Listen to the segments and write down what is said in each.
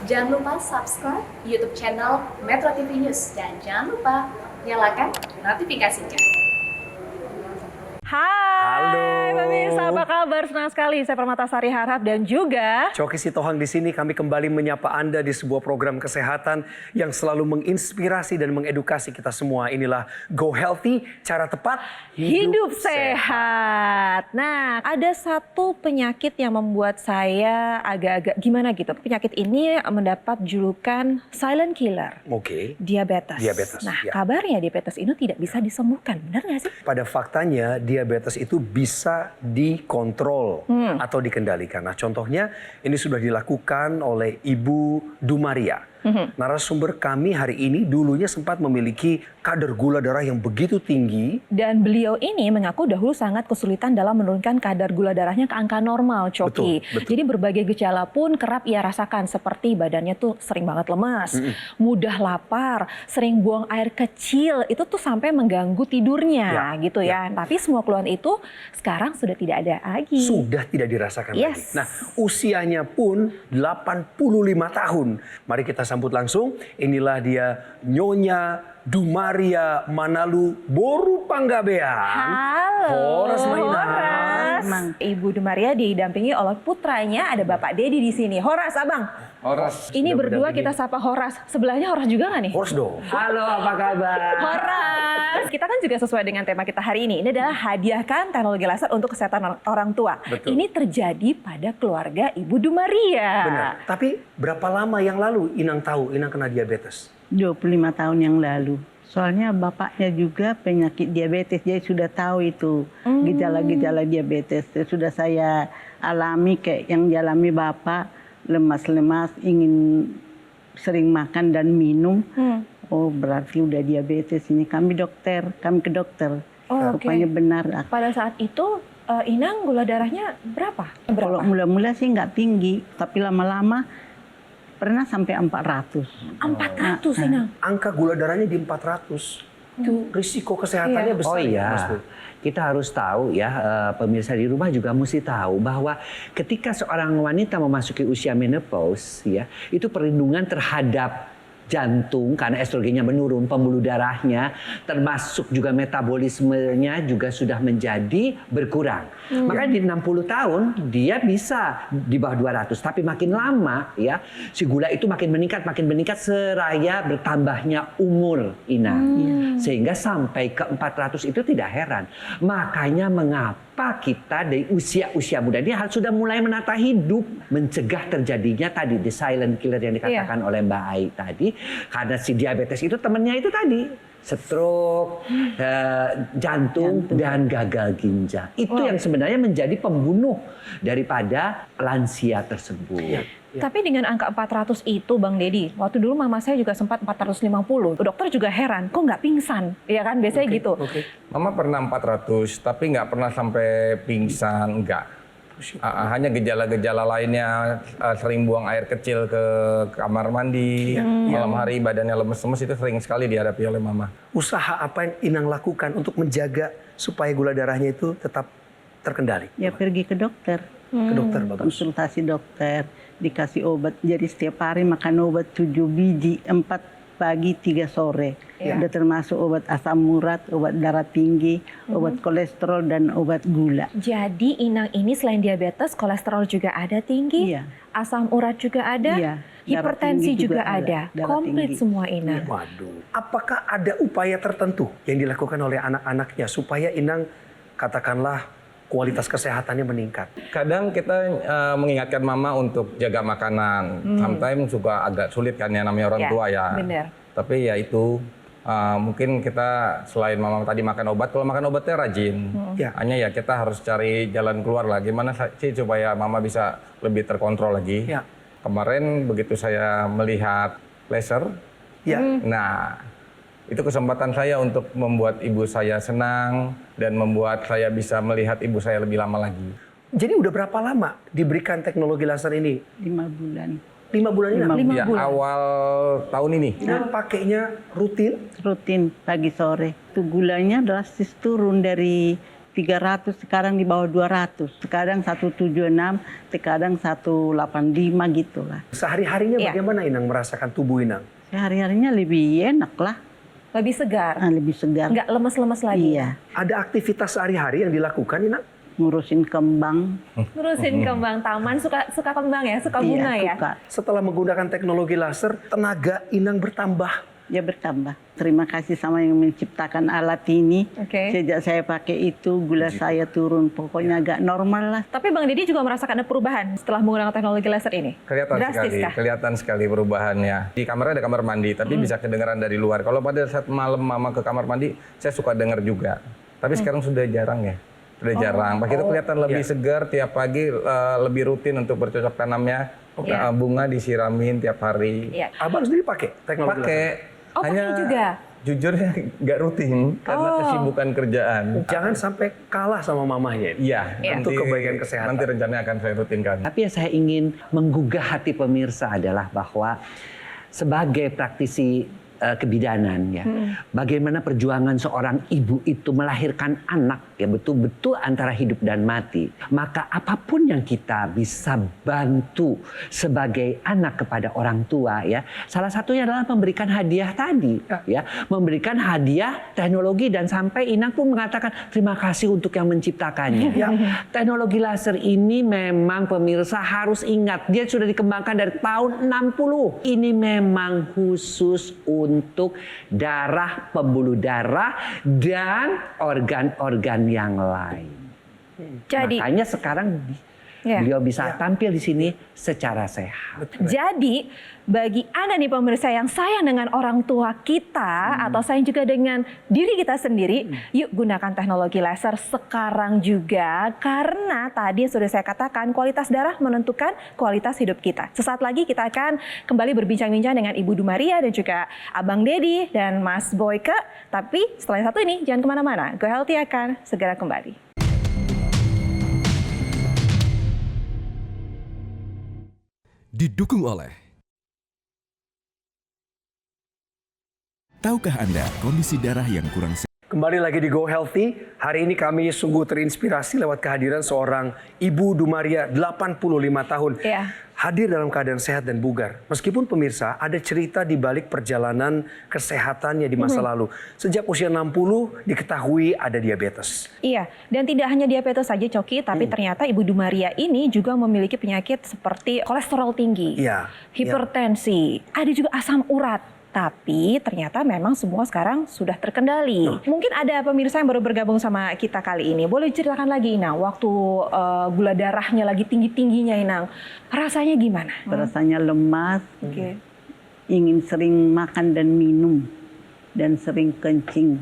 Jangan lupa subscribe YouTube channel Metro TV News dan jangan lupa nyalakan notifikasinya. Hai, halo pemirsa, apa kabar? Senang sekali saya Permatasari Harhab dan juga Coki Sitohang di sini. Kami kembali menyapa Anda di sebuah program kesehatan yang selalu menginspirasi dan mengedukasi kita semua. Inilah Go Healthy, cara tepat hidup sehat. Nah, ada satu penyakit yang membuat saya agak-agak gimana gitu. Penyakit ini mendapat julukan silent killer. Oke. Diabetes. Diabetes, Nah, ya. kabarnya diabetes ini tidak bisa disembuhkan. Benar nggak sih? Pada faktanya diabetes itu bisa dikontrol atau dikendalikan. Nah, contohnya ini sudah dilakukan oleh Ibu Dumaria. Narasumber kami hari ini dulunya sempat memiliki kadar gula darah yang begitu tinggi. Dan beliau ini mengaku dahulu sangat kesulitan dalam menurunkan kadar gula darahnya ke angka normal, Coki. Betul. Jadi berbagai gejala pun kerap ia rasakan, seperti badannya tuh sering banget lemas, mudah lapar, sering buang air kecil, itu tuh sampai mengganggu tidurnya gitu ya. Tapi semua keluhan itu sekarang sudah tidak ada lagi. Sudah tidak dirasakan lagi. Yes. Nah, usianya pun 85 tahun. Mari kita sambut langsung. Inilah dia Nyonya Dumaria Manalu Boru Panggabean. Halo. Horas Mainan. Horas. Ibu Dumaria didampingi oleh putranya, ada Bapak Dedi di sini. Horas, Abang. Horas. Ini Sudah berdua berdampingi. kita sapa Horas. Sebelahnya Horas juga nggak nih? Horas dong. Halo, apa kabar? Horas. Kita kan juga sesuai dengan tema kita hari ini. Ini adalah hadiahkan teknologi laser untuk kesehatan orang tua. Betul. Ini terjadi pada keluarga Ibu Dumaria. Benar. Tapi berapa lama yang lalu Inang tahu Inang kena diabetes? 25 tahun yang lalu. Soalnya bapaknya juga penyakit diabetes, jadi sudah tahu itu gejala-gejala diabetes. Sudah saya alami kayak yang dialami bapak, lemas-lemas, ingin sering makan dan minum. Oh, berarti udah diabetes ini. Kami ke dokter. Oh, Rupanya oke. benar. Pada saat itu Inang gula darahnya berapa? Kalau mula-mula sih nggak tinggi, tapi lama-lama pernah sampai 400. 400 Inang. Angka gula darahnya di 400. Itu risiko kesehatannya besar. Oh ya, iya, Mas Pur. kita harus tahu ya, pemirsa di rumah juga mesti tahu bahwa ketika seorang wanita memasuki usia menopause, ya, itu perlindungan terhadap jantung karena estrogennya menurun, pembuluh darahnya, termasuk juga metabolismenya juga sudah menjadi berkurang. Makanya di 60 tahun dia bisa di bawah 200, tapi makin lama ya si gula itu makin meningkat seraya bertambahnya umur sehingga sampai ke 400 itu tidak heran. Makanya mengapa kita dari usia-usia muda ini harus sudah mulai menata hidup, mencegah terjadinya tadi the silent killer yang dikatakan oleh Mbak Ai tadi, karena si diabetes itu temennya itu tadi stroke, jantung dan gagal ginjal. Itu yang sebenarnya menjadi pembunuh daripada lansia tersebut. Ya. Tapi dengan angka 400 itu Bang Dedi, waktu dulu mama saya juga sempat 450. Dokter juga heran, kok nggak pingsan? Ya kan, biasanya gitu. Mama pernah 400, tapi nggak pernah sampai pingsan, enggak. Hanya gejala-gejala lainnya, sering buang air kecil ke kamar mandi, malam hari badannya lemes-lemes, itu sering sekali dihadapi oleh Mama. Usaha apa yang Inang lakukan untuk menjaga supaya gula darahnya itu tetap terkendali? Ya pergi ke dokter. Ke dokter, bagus. Konsultasi dokter, dikasih obat. Jadi setiap hari makan obat 7 biji, 4 pagi, 3 sore. Udah termasuk obat asam urat, obat darah tinggi, obat kolesterol, dan obat gula. Jadi Inang ini selain diabetes, kolesterol juga ada tinggi, Iya. asam urat juga ada, Iya, darah hipertensi tinggi juga juga ada. ada, darah Komplit tinggi. semua Inang. Waduh. Apakah ada upaya tertentu yang dilakukan oleh anak-anaknya supaya Inang katakanlah kualitas kesehatannya meningkat? Kadang kita mengingatkan Mama untuk jaga makanan. Sometimes juga agak sulit kan ya, namanya orang Ya, tua ya. benar. Tapi ya itu, mungkin kita selain Mama tadi makan obat, kalau makan obatnya rajin. Ya. Hanya ya kita harus cari jalan keluar lah. Gimana sih supaya Mama bisa lebih terkontrol lagi. Ya. Kemarin begitu saya melihat laser, Ya. nah itu kesempatan saya untuk membuat ibu saya senang dan membuat saya bisa melihat ibu saya lebih lama lagi. Jadi udah berapa lama diberikan teknologi laser ini? 5 bulan. 5 bulan ini? 5 Ya, awal tahun ini. Inang pakainya rutin? Rutin pagi sore. Itu gulanya drastis turun dari 300, sekarang di bawah 200. Sekarang 176, sekarang 185 gitu lah. Sehari-harinya bagaimana Inang merasakan tubuh Inang? Sehari-harinya lebih enak lah, Lebih segar, lebih segar. nggak lemes-lemes lagi. Iya, Ada aktivitas sehari-hari yang dilakukan Inang? ngurusin kembang. Ngurusin kembang taman, suka kembang ya, suka bunga Iya, ya. suka. Setelah menggunakan teknologi laser, tenaga Inang bertambah. Ya bertambah. Terima kasih sama yang menciptakan alat ini. Oke. Sejak saya pakai itu, gula saya turun. Pokoknya agak normal lah. Tapi Bang Deddy juga merasakan ada perubahan setelah menggunakan teknologi laser ini? Kelihatan sekali perubahannya. Di kamarnya ada kamar mandi, tapi bisa kedengaran dari luar. Kalau pada saat malam mama ke kamar mandi, saya suka dengar juga. Tapi sekarang sudah jarang ya. Sudah jarang. Begitu kelihatan lebih segar tiap pagi, lebih rutin untuk bercocok tanamnya. Bunga disiramin tiap hari. Iya. Abang sendiri pakai teknologi laser? Pakai. Oh, pakai juga? Jujur ya nggak rutin karena kesibukan kerjaan. Jangan sampai kalah sama mamahnya. Iya, Untuk kebaikan kesehatan. Nanti rencananya akan saya rutinkan. Tapi yang saya ingin menggugah hati pemirsa adalah bahwa sebagai praktisi kebidanan ya, bagaimana perjuangan seorang ibu itu melahirkan anak ya betul-betul antara hidup dan mati. Maka apapun yang kita bisa bantu sebagai anak kepada orang tua ya, salah satunya adalah memberikan hadiah tadi ya, memberikan hadiah teknologi dan sampai Inang pun mengatakan terima kasih untuk yang menciptakannya. Teknologi laser ini memang pemirsa harus ingat dia sudah dikembangkan dari tahun 60. Ini memang khusus untuk darah, pembuluh darah dan organ-organ yang lain. Jadi, Makanya sekarang beliau bisa tampil di sini secara sehat. Jadi bagi Anda nih pemirsa yang sayang dengan orang tua kita atau sayang juga dengan diri kita sendiri, yuk gunakan teknologi laser sekarang juga karena tadi sudah saya katakan kualitas darah menentukan kualitas hidup kita. Sesaat lagi kita akan kembali berbincang-bincang dengan Ibu Dumaria dan juga Abang Deddy dan Mas Boyke. Tapi setelah yang satu ini jangan kemana-mana. Go Healthy akan segera kembali. Didukung oleh. Tahukah Anda kondisi darah yang kurang sehat? Kembali lagi di Go Healthy. Hari ini kami sungguh terinspirasi lewat kehadiran seorang Ibu Dumaria 85 tahun. Hadir dalam keadaan sehat dan bugar. Meskipun pemirsa ada cerita di balik perjalanan kesehatannya di masa lalu. Sejak usia 60 diketahui ada diabetes. Iya, dan tidak hanya diabetes saja Coki, tapi ternyata Ibu Dumaria ini juga memiliki penyakit seperti kolesterol tinggi, hipertensi, ada juga asam urat. Tapi ternyata memang semua sekarang sudah terkendali. Mungkin ada pemirsa yang baru bergabung sama kita kali ini. Boleh ceritakan lagi Inang, waktu gula darahnya lagi tinggi-tingginya Inang, rasanya gimana? Rasanya lemas, ingin sering makan dan minum, dan sering kencing.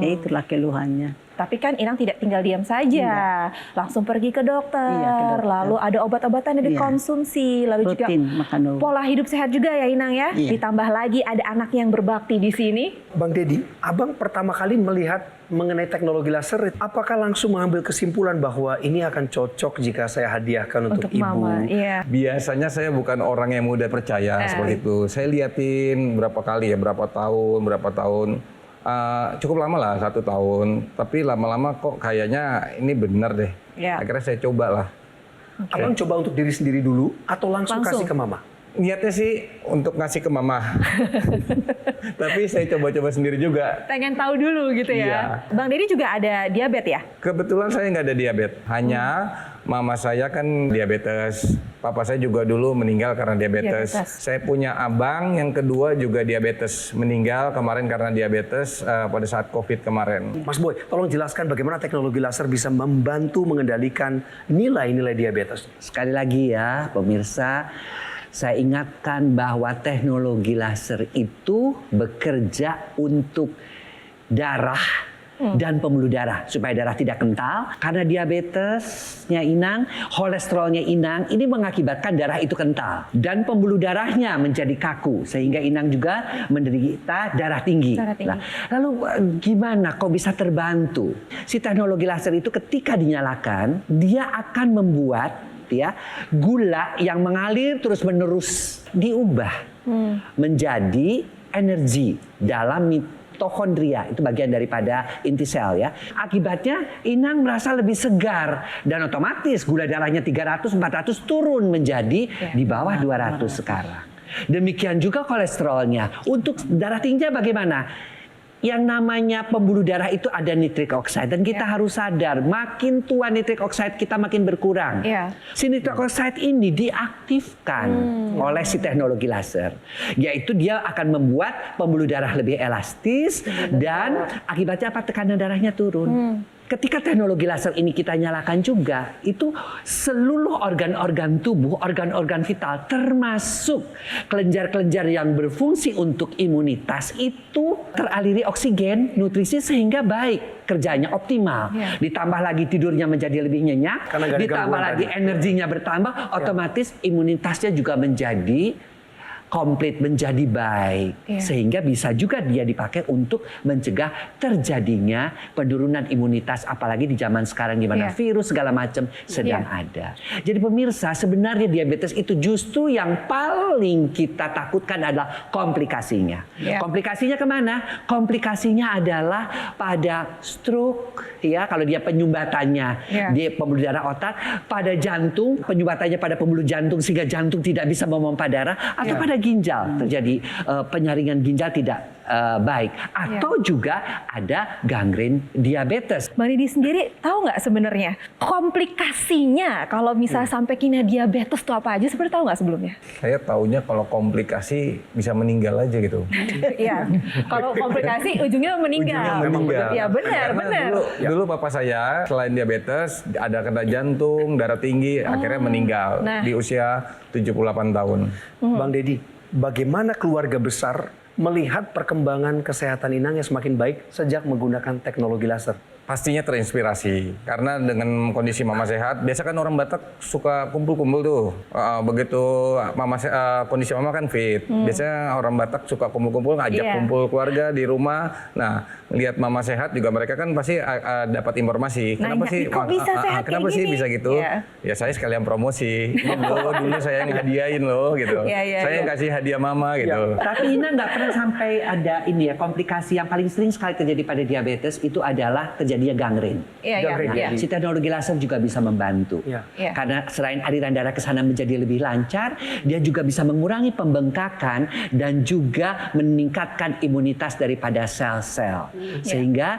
Ya itulah keluhannya. Tapi kan Inang tidak tinggal diam saja, langsung pergi ke dokter, lalu ada obat-obatan yang dikonsumsi, lalu rutin, juga makan pola hidup sehat juga ya Inang ya. Ditambah lagi ada anak yang berbakti di sini. Bang Deddy, Abang pertama kali melihat mengenai teknologi laser, apakah langsung mengambil kesimpulan bahwa ini akan cocok jika saya hadiahkan untuk ibu? Mama, iya. Biasanya saya bukan orang yang mudah percaya seperti itu. Saya liatin berapa kali ya, berapa tahun. Cukup lama lah, 1 tahun. Tapi lama-lama kok kayaknya ini benar deh. Akhirnya saya coba lah. Abang coba untuk diri sendiri dulu atau langsung kasih ke mama? Niatnya sih untuk ngasih ke mama. Tapi saya coba-coba sendiri juga. Pengen tahu dulu gitu ya. Bang Deddy juga ada diabetes ya? Kebetulan saya nggak ada diabetes. Hanya mama saya kan diabetes. Papa saya juga dulu meninggal karena diabetes. Saya punya abang yang kedua juga diabetes. Meninggal kemarin karena diabetes pada saat COVID kemarin. Mas Boy, tolong jelaskan bagaimana teknologi laser bisa membantu mengendalikan nilai-nilai diabetes. Sekali lagi ya pemirsa, saya ingatkan bahwa teknologi laser itu bekerja untuk darah dan pembuluh darah supaya darah tidak kental. Karena diabetesnya Inang, kolesterolnya Inang ini mengakibatkan darah itu kental dan pembuluh darahnya menjadi kaku sehingga Inang juga menderita darah tinggi. Nah, lalu gimana kok bisa terbantu? Si teknologi laser itu ketika dinyalakan dia akan membuat gula yang mengalir terus-menerus diubah menjadi energi dalam mitochondria, itu bagian daripada inti sel ya. Akibatnya inang merasa lebih segar dan otomatis gula darahnya 300-400 turun menjadi di bawah 200 sekarang. Demikian juga kolesterolnya. Untuk darah tingginya bagaimana? Yang namanya pembuluh darah itu ada nitric oxide dan kita harus sadar makin tua nitric oxide kita makin berkurang. Si nitric oxide ini diaktifkan oleh si teknologi laser, yaitu dia akan membuat pembuluh darah lebih elastis dan akibatnya apa? Tekanan darahnya turun. Ketika teknologi laser ini kita nyalakan juga, itu seluruh organ-organ tubuh, organ-organ vital, termasuk kelenjar-kelenjar yang berfungsi untuk imunitas itu teraliri oksigen, nutrisi sehingga baik, kerjanya optimal. Ditambah lagi tidurnya menjadi lebih nyenyak, ditambah lagi energinya bertambah, otomatis imunitasnya juga menjadi komplit, menjadi baik, sehingga bisa juga dia dipakai untuk mencegah terjadinya penurunan imunitas, apalagi di zaman sekarang di mana virus segala macam sedang ada. Jadi pemirsa, sebenarnya diabetes itu justru yang paling kita takutkan adalah komplikasinya. Komplikasinya kemana? Komplikasinya adalah pada stroke, ya kalau dia penyumbatannya di pembuluh darah otak, pada jantung, penyumbatannya pada pembuluh jantung sehingga jantung tidak bisa memompa darah, atau pada ginjal terjadi penyaringan ginjal tidak baik, atau juga ada gangren diabetes. Bang Didi sendiri tahu nggak sebenarnya komplikasinya kalau misalnya sampai kena diabetes itu apa aja? Sebenarnya tahu nggak sebelumnya? Saya taunya kalau komplikasi bisa meninggal aja gitu. Iya, kalau komplikasi ujungnya meninggal. Iya benar. Dulu papa saya selain diabetes ada kena jantung, darah tinggi, akhirnya meninggal di usia 78 tahun. Bang Deddy, bagaimana keluarga besar melihat perkembangan kesehatan inang yang semakin baik sejak menggunakan teknologi laser? Pastinya terinspirasi karena dengan kondisi mama sehat, biasa kan orang Batak suka kumpul-kumpul tuh. Begitu kondisi mama kan fit, biasanya orang Batak suka kumpul-kumpul, ngajak kumpul keluarga di rumah. Nah, lihat mama sehat juga mereka kan pasti dapat informasi. Kenapa sih? Kenapa sih bisa gitu? Ya saya sekalian promosi. Dulu saya yang hadiahin loh gitu. Saya yang kasih hadiah mama gitu. Tapi Ina nggak pernah sampai ada ini ya, komplikasi yang paling sering sekali terjadi pada diabetes itu adalah terjadinya gangren. Si teknologi laser juga bisa membantu. Karena selain aliran darah ke sana menjadi lebih lancar, dia juga bisa mengurangi pembengkakan dan juga meningkatkan imunitas daripada sel-sel. Sehingga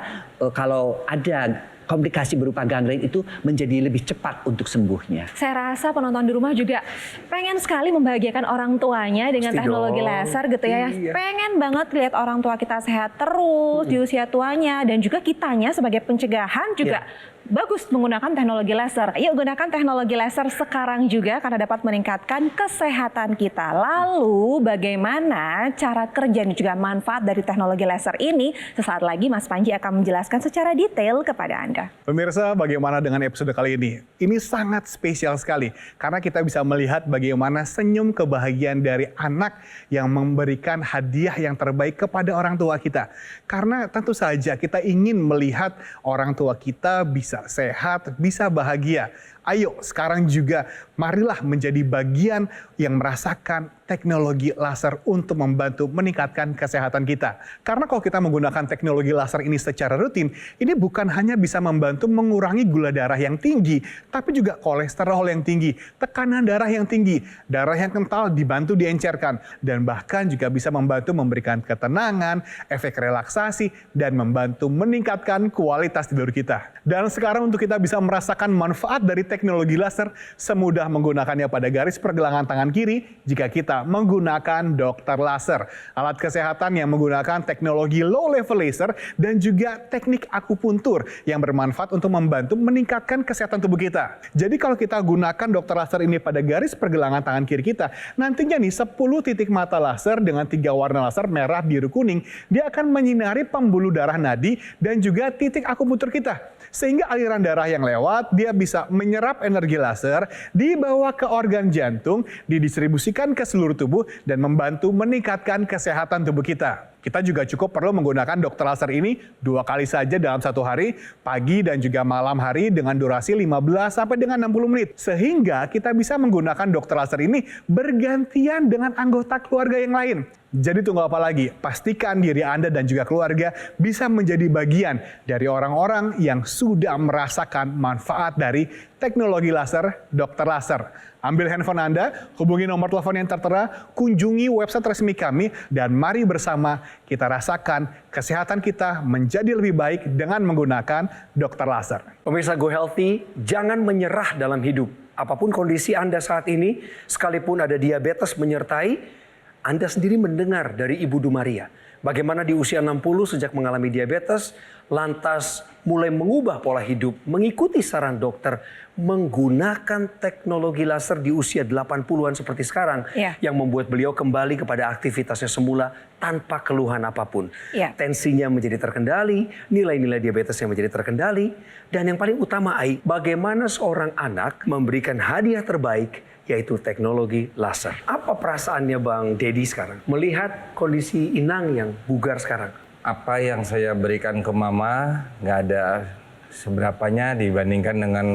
kalau ada komplikasi berupa gangren itu menjadi lebih cepat untuk sembuhnya. Saya rasa penonton di rumah juga pengen sekali membahagiakan orang tuanya dengan teknologi laser gitu ya. Pengen banget lihat orang tua kita sehat terus di usia tuanya, dan juga kitanya sebagai pencegahan juga bagus menggunakan teknologi laser. Yuk gunakan teknologi laser sekarang juga karena dapat meningkatkan kesehatan kita. Lalu bagaimana cara kerja dan juga manfaat dari teknologi laser ini? Sesaat lagi Mas Panji akan menjelaskan secara detail kepada Anda. Pemirsa, bagaimana dengan episode kali ini? Ini sangat spesial sekali karena kita bisa melihat bagaimana senyum kebahagiaan dari anak yang memberikan hadiah yang terbaik kepada orang tua kita. Karena tentu saja kita ingin melihat orang tua kita bisa sehat, bisa bahagia. Ayo sekarang juga marilah menjadi bagian yang merasakan teknologi laser untuk membantu meningkatkan kesehatan kita. Karena kalau kita menggunakan teknologi laser ini secara rutin, ini bukan hanya bisa membantu mengurangi gula darah yang tinggi, tapi juga kolesterol yang tinggi, tekanan darah yang tinggi, darah yang kental dibantu diencerkan, dan bahkan juga bisa membantu memberikan ketenangan, efek relaksasi, dan membantu meningkatkan kualitas tidur kita. Dan sekarang untuk kita bisa merasakan manfaat dari teknologi laser, semudah menggunakannya pada garis pergelangan tangan kiri jika kita menggunakan dokter laser. Alat kesehatan yang menggunakan teknologi low level laser dan juga teknik akupuntur yang bermanfaat untuk membantu meningkatkan kesehatan tubuh kita. Jadi kalau kita gunakan dokter laser ini pada garis pergelangan tangan kiri kita, nantinya nih 10 titik mata laser dengan 3 warna laser merah, biru, kuning, dia akan menyinari pembuluh darah nadi dan juga titik akupuntur kita. Sehingga aliran darah yang lewat, dia bisa menyerap energi laser, dibawa ke organ jantung, didistribusikan ke seluruh tubuh, dan membantu meningkatkan kesehatan tubuh kita. Kita juga cukup perlu menggunakan dokter laser ini 2 kali saja dalam 1 hari, pagi dan juga malam hari dengan durasi 15 sampai dengan 60 menit. Sehingga kita bisa menggunakan dokter laser ini bergantian dengan anggota keluarga yang lain. Jadi tunggu apa lagi? Pastikan diri Anda dan juga keluarga bisa menjadi bagian dari orang-orang yang sudah merasakan manfaat dari teknologi laser Dr. Laser. Ambil handphone Anda, hubungi nomor telepon yang tertera, kunjungi website resmi kami, dan mari bersama kita rasakan kesehatan kita menjadi lebih baik dengan menggunakan Dr. Laser. Pemirsa Go Healthy, jangan menyerah dalam hidup. Apapun kondisi Anda saat ini, sekalipun ada diabetes menyertai, Anda sendiri mendengar dari Ibu Dumaria, bagaimana di usia 60 sejak mengalami diabetes, lantas mulai mengubah pola hidup, mengikuti saran dokter, menggunakan teknologi laser di usia 80-an seperti sekarang, yang membuat beliau kembali kepada aktivitasnya semula tanpa keluhan apapun. Tensinya menjadi terkendali, nilai-nilai diabetesnya menjadi terkendali, dan yang paling utama, Ai, bagaimana seorang anak memberikan hadiah terbaik, yaitu teknologi laser. Apa perasaannya Bang Dedi sekarang melihat kondisi Inang yang bugar sekarang? Apa yang saya berikan ke Mama nggak ada seberapanya dibandingkan dengan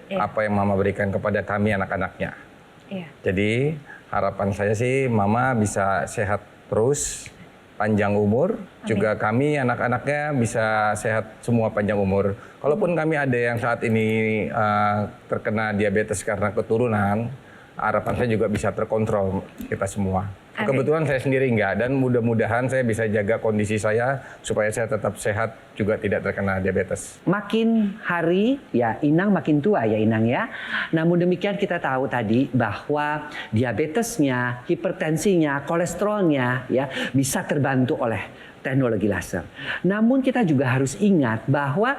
apa yang Mama berikan kepada kami anak-anaknya. Jadi harapan saya sih Mama bisa sehat terus, panjang umur. Juga kami anak-anaknya bisa sehat semua panjang umur. Kalaupun kami ada yang saat ini terkena diabetes karena keturunan, harapan saya juga bisa terkontrol kita semua. Kebetulan saya sendiri enggak, dan mudah-mudahan saya bisa jaga kondisi saya supaya saya tetap sehat juga tidak terkena diabetes. Makin hari ya Inang makin tua ya Inang ya. Namun demikian kita tahu tadi bahwa diabetesnya, hipertensinya, kolesterolnya ya bisa terbantu oleh teknologi laser. Namun kita juga harus ingat bahwa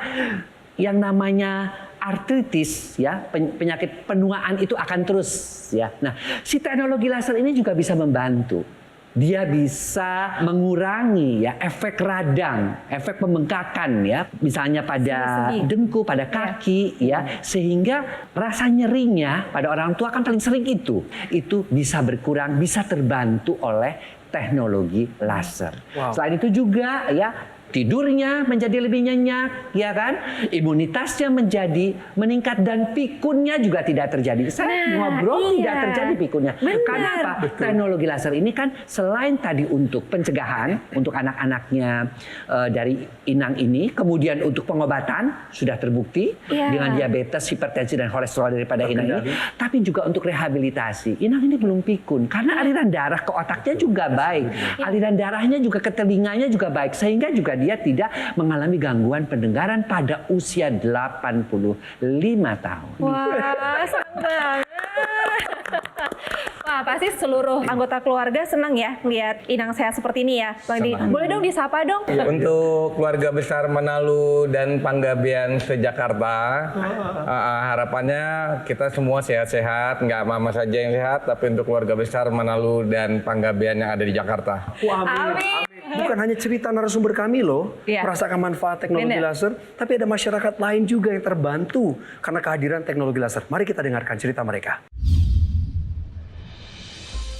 yang namanya artritis ya, penyakit penuaan itu akan terus ya. Nah, si teknologi laser ini juga bisa membantu. Dia bisa mengurangi ya efek radang, efek pembengkakan ya, misalnya pada dengkul, pada kaki ya, sehingga rasa nyerinya pada orang tua kan paling sering itu bisa berkurang, bisa terbantu oleh teknologi laser. Selain itu juga ya tidurnya menjadi lebih nyenyak, ya kan? Imunitasnya menjadi meningkat dan pikunnya juga tidak terjadi. Saya ngobrol tidak terjadi pikunnya. Karena apa? Teknologi laser ini kan selain tadi untuk pencegahan untuk anak-anaknya dari Inang ini, kemudian untuk pengobatan sudah terbukti dengan diabetes, hipertensi dan kolesterol daripada Inang ini, tapi juga untuk rehabilitasi. Inang ini belum pikun karena aliran darah ke otaknya juga baik, aliran darahnya juga ke telinganya juga baik, sehingga juga dia tidak mengalami gangguan pendengaran pada usia 85 tahun. Wah, senang banget. Wah, pasti seluruh anggota keluarga senang ya melihat Inang sehat seperti ini ya. Bang Di, boleh dong disapa dong. Untuk keluarga besar Manalu dan Panggabean se-Jakarta, harapannya kita semua sehat-sehat, nggak Mama saja yang sehat, tapi untuk keluarga besar Manalu dan Panggabean yang ada di Jakarta. Amin. Bukan hanya cerita narasumber kami loh, merasakan manfaat teknologi laser, tapi ada masyarakat lain juga yang terbantu karena kehadiran teknologi laser. Mari kita dengarkan cerita mereka.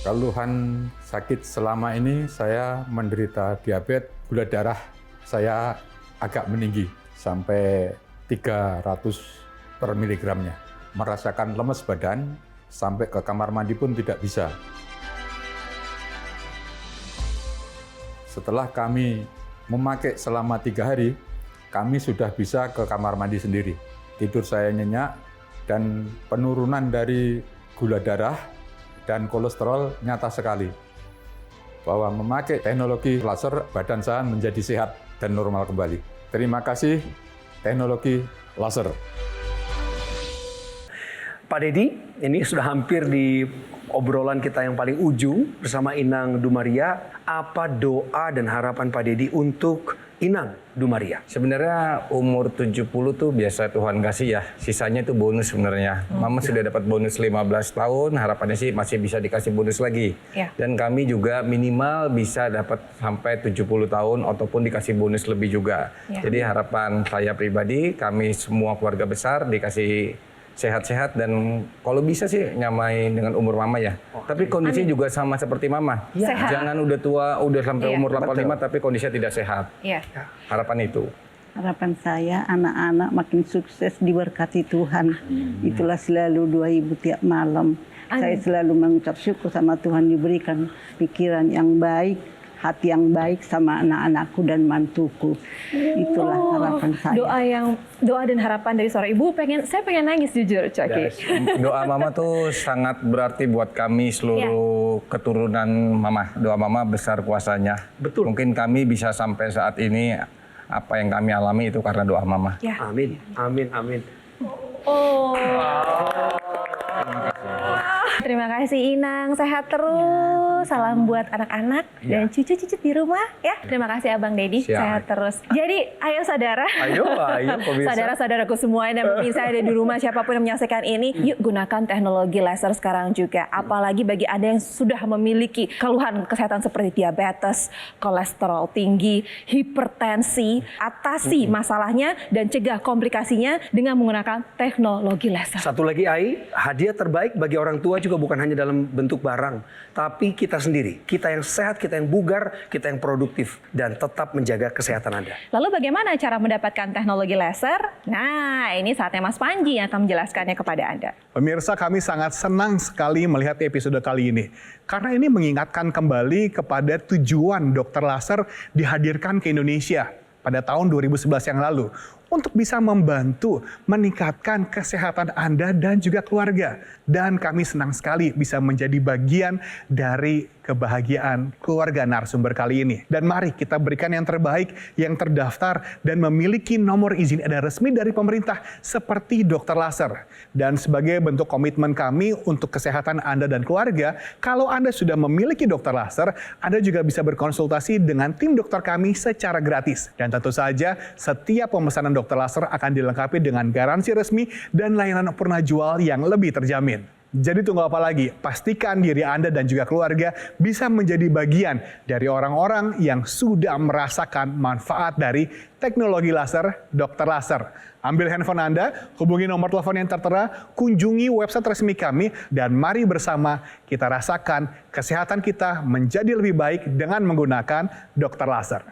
Keluhan sakit selama ini saya menderita diabetes, gula darah saya agak meninggi sampai 300 per miligramnya. Merasakan lemes badan, sampai ke kamar mandi pun tidak bisa. Setelah kami memakai selama 3 hari, kami sudah bisa ke kamar mandi sendiri. Tidur saya nyenyak dan penurunan dari gula darah dan kolesterol nyata sekali. Bahwa memakai teknologi laser, badan saya menjadi sehat dan normal kembali. Terima kasih teknologi laser. Pak Dedi, ini sudah hampir di obrolan kita yang paling ujung bersama Inang Dumaria. Apa doa dan harapan Pak Dedi untuk Inang Dumaria? Sebenarnya umur 70 tuh biasa Tuhan kasih ya. Sisanya itu bonus sebenarnya. Mama sudah dapat bonus 15 tahun, harapannya sih masih bisa dikasih bonus lagi. Dan kami juga minimal bisa dapat sampai 70 tahun ataupun dikasih bonus lebih juga. Jadi harapan saya pribadi, kami semua keluarga besar dikasih sehat-sehat dan kalau bisa sih nyamain dengan umur Mama ya. Tapi kondisi juga sama seperti Mama. Jangan udah tua, udah sampai umur 85 tapi kondisinya tidak sehat. Harapan itu. Harapan saya anak-anak makin sukses diberkati Tuhan. Itulah selalu doa ibu tiap malam. Saya selalu mengucap syukur sama Tuhan diberikan pikiran yang baik, hati yang baik sama anak-anakku dan mantuku. Itulah harapan saya. Doa dan harapan dari seorang ibu, saya pengen nangis jujur, Coki. Doa mama tuh sangat berarti buat kami seluruh keturunan mama. Doa mama besar kuasanya. Betul. Mungkin kami bisa sampai saat ini, apa yang kami alami itu karena doa mama. Ya. Amin, amin, amin. Oh. Terima kasih Inang, sehat terus. Salam buat anak-anak dan cucu-cucu di rumah ya. Terima kasih Abang Dedi, sehat terus. Jadi ayo saudara, Ayo pemirsa. saudara-saudaraku semua dan pemirsa ada di rumah siapapun yang menyaksikan ini, yuk gunakan teknologi laser sekarang juga. Apalagi bagi Anda yang sudah memiliki keluhan kesehatan seperti diabetes, kolesterol tinggi, hipertensi, atasi masalahnya dan cegah komplikasinya dengan menggunakan teknologi laser. Satu lagi Ai, hadiah terbaik bagi orang tua juga bukan hanya dalam bentuk barang, tapi kita sendiri. Kita yang sehat, kita yang bugar, kita yang produktif, dan tetap menjaga kesehatan Anda. Lalu bagaimana cara mendapatkan teknologi laser? Nah, ini saatnya Mas Panji yang akan menjelaskannya kepada Anda. Pemirsa, kami sangat senang sekali melihat episode kali ini. Karena ini mengingatkan kembali kepada tujuan dokter laser dihadirkan ke Indonesia pada tahun 2011 yang lalu. Untuk bisa membantu meningkatkan kesehatan Anda dan juga keluarga. Dan kami senang sekali bisa menjadi bagian dari kebahagiaan keluarga narasumber kali ini. Dan mari kita berikan yang terbaik, yang terdaftar, dan memiliki nomor izin edar resmi dari pemerintah seperti dokter laser. Dan sebagai bentuk komitmen kami untuk kesehatan Anda dan keluarga, kalau Anda sudah memiliki dokter laser, Anda juga bisa berkonsultasi dengan tim dokter kami secara gratis. Dan tentu saja, setiap pemesanan dokter laser akan dilengkapi dengan garansi resmi dan layanan purna jual yang lebih terjamin. Jadi tunggu apa lagi? Pastikan diri Anda dan juga keluarga bisa menjadi bagian dari orang-orang yang sudah merasakan manfaat dari teknologi laser, dokter laser. Ambil handphone Anda, hubungi nomor telepon yang tertera, kunjungi website resmi kami, dan mari bersama kita rasakan kesehatan kita menjadi lebih baik dengan menggunakan dokter laser.